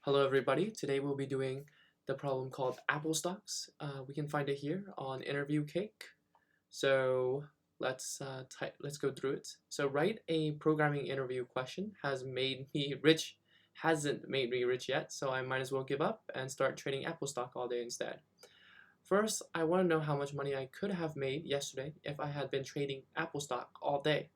Hello everybody, today we'll be doing the problem called Apple Stocks. We can find it here on Interview Cake. So let's go through it. So write a programming interview question has made me rich, hasn't made me rich yet, so I might as well give up and start trading Apple stock all day instead. First, I want to know how much money I could have made yesterday if I had been trading Apple stock all day.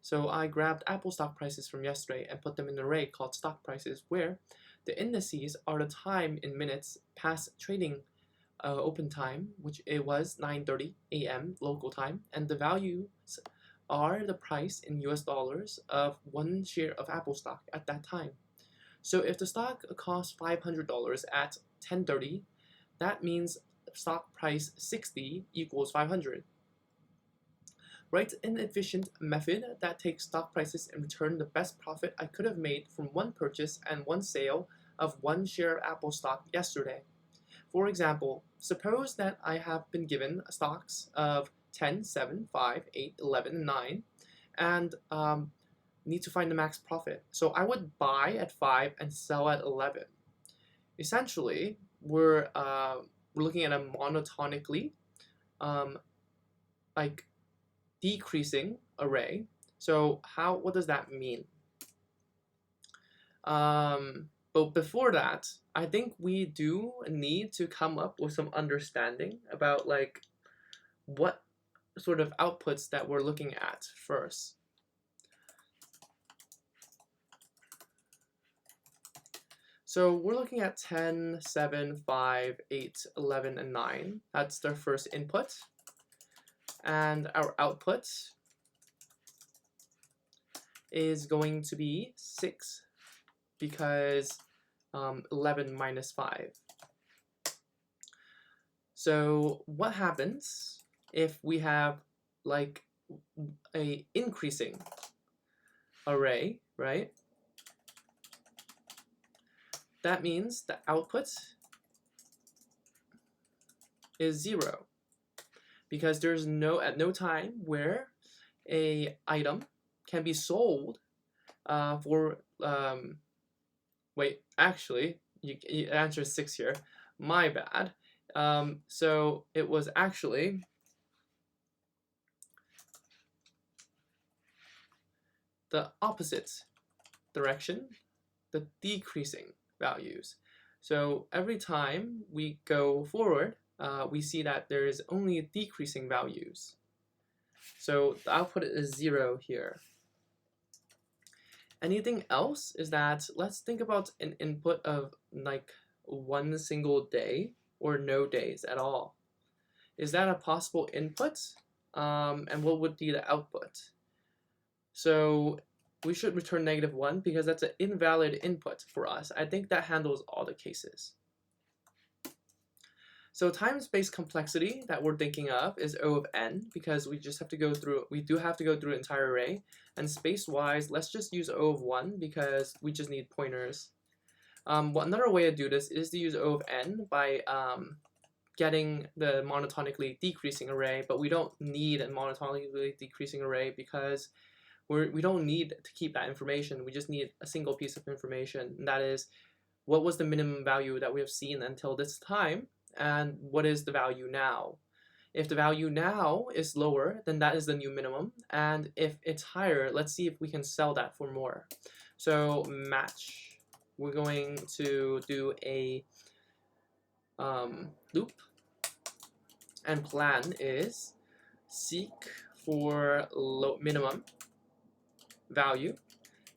So I grabbed Apple stock prices from yesterday and put them in an array called stock prices where the indices are the time in minutes past trading open time, which it was 9:30 a.m. local time, and the values are the price in US dollars of one share of Apple stock at that time. So if the stock costs $500 at 10:30, that means stock price 60 equals 500. Write an efficient method that takes stock prices and return the best profit I could have made from one purchase and one sale of one share of Apple stock yesterday. For example, suppose that I have been given stocks of 10, 7, 5, 8, 11, and 9, and need to find the max profit. So I would buy at 5 and sell at 11. Essentially, we're looking at a monotonically like decreasing array. So what does that mean? But before that, I think we do need to come up with some understanding about like what sort of outputs that we're looking at first. So we're looking at 10, 7, 5, 8, 11, and 9. That's their first input. And our output is going to be 6 because 11 minus 5. So what happens if we have like a increasing array, right? That means the output is 0 because there's at no time where a item can be sold for wait, actually, you answer 6 here. My bad. So it was actually the opposite direction, the decreasing values. So every time we go forward, we see that there is only decreasing values. So the output is 0 here. Anything else is that let's think about an input of like one single day or no days at all. Is that a possible input? And what would be the output? So we should return -1 because that's an invalid input for us. I think that handles all the cases. So time-space complexity that we're thinking of is O of n because we do have to go through an entire array. And space-wise, let's just use O of 1 because we just need pointers. Another way to do this is to use O of n by getting the monotonically decreasing array, but we don't need a monotonically decreasing array because we don't need to keep that information. We just need a single piece of information, and that is what was the minimum value that we have seen until this time, and what is the value now. If the value now is lower, then that is the new minimum, and if it's higher, let's see if we can sell that for more. So match, we're going to do a loop, and plan is seek for minimum value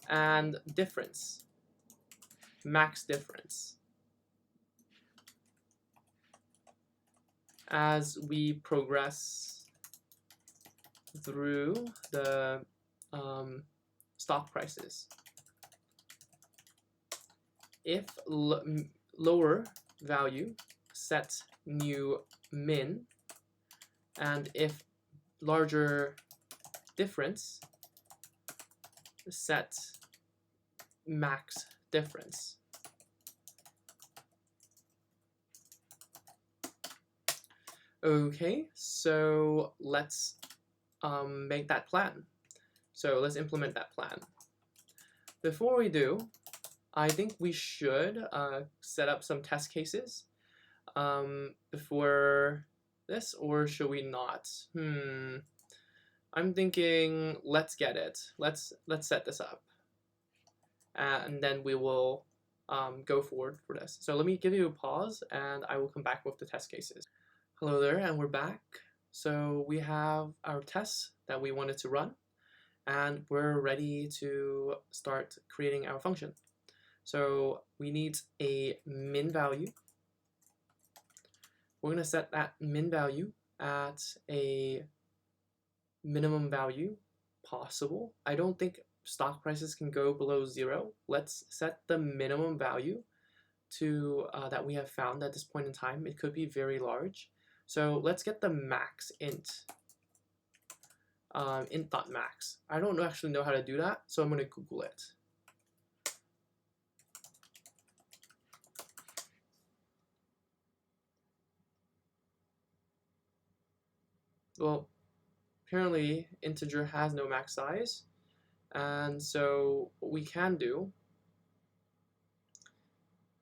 and difference, max difference. As we progress through the stock prices, if lower value, set new min, and if larger difference, set max difference. Okay, so let's make that plan. So let's implement that plan. Before we do, I think we should set up some test cases before this, or should we not? I'm thinking let's get it. Let's set this up, and then we will go forward for this. So let me give you a pause, and I will come back with the test cases. Hello there, and we're back. So we have our tests that we wanted to run, and we're ready to start creating our function. So we need a min value. We're going to set that min value at a minimum value possible. I don't think stock prices can go below 0. Let's set the minimum value to that we have found at this point in time. It could be very large. So let's get the max int. Int.max. I don't actually know how to do that, so I'm going to Google it. Well, apparently integer has no max size, and so what we can do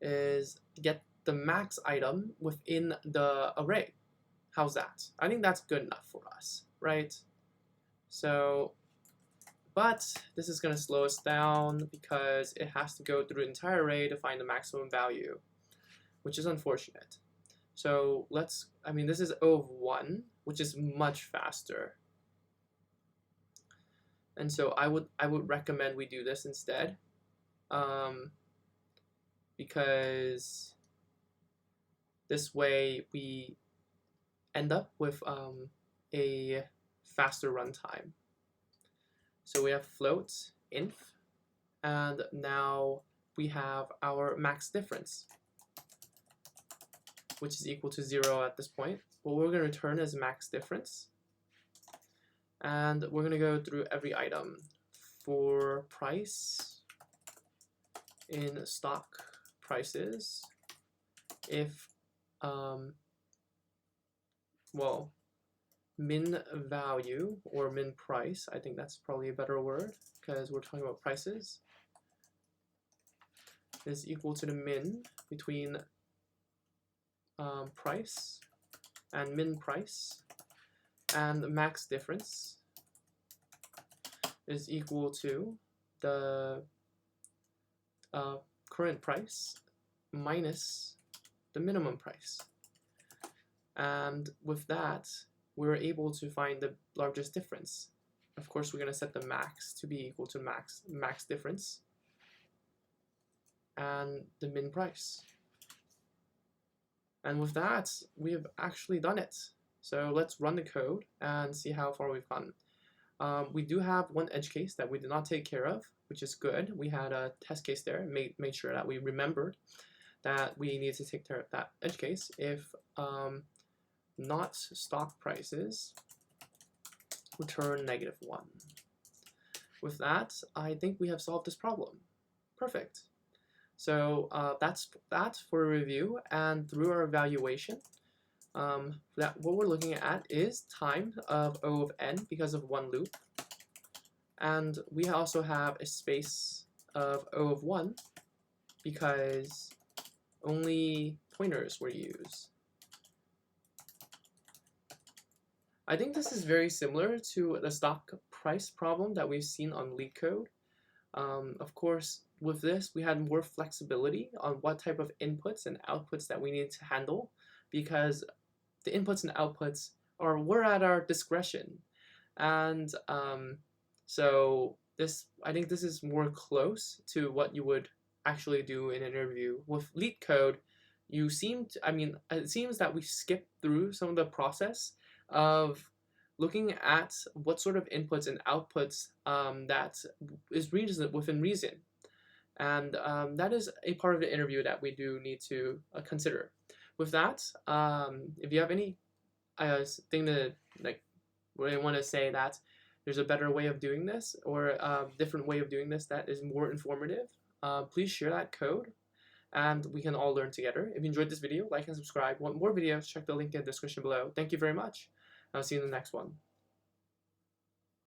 is get the max item within the array. How's that? I think that's good enough for us, right? So, but this is going to slow us down because it has to go through the entire array to find the maximum value, which is unfortunate. So this is O of 1, which is much faster. And so I would recommend we do this instead, because this way we end up with a faster runtime. So we have float inf, and now we have our max difference, which is equal to 0 at this point. What we're going to return is max difference. And we're going to go through every item. For price in stock prices, if min value or min price, I think that's probably a better word because we're talking about prices, is equal to the min between price and min price, and the max difference is equal to the current price minus the minimum price. And with that, we're able to find the largest difference. Of course, we're going to set the max to be equal to max difference and the min price. And with that, we have actually done it. So let's run the code and see how far we've gotten. We do have one edge case that we did not take care of, which is good. We had a test case there, made sure that we remembered that we need to take care of that edge case if not stock prices return -1. With that, I think we have solved this problem. Perfect. So that's that for a review, and through our evaluation, what we're looking at is time of O of n because of one loop, and we also have a space of O of 1 because only pointers were used. I think this is very similar to the stock price problem that we've seen on LeetCode. Of course, with this, we had more flexibility on what type of inputs and outputs that we need to handle, because the inputs and outputs were at our discretion. And so I think this is more close to what you would actually do in an interview. With LeetCode, it seems that we skipped through some of the process of looking at what sort of inputs and outputs that is within reason. And that is a part of the interview that we do need to consider. With that, if you have any thing to really want to say that there's a better way of doing this or a different way of doing this that is more informative, please share that code and we can all learn together. If you enjoyed this video, like and subscribe. Want more videos, check the link in the description below. Thank you very much. I'll see you in the next one.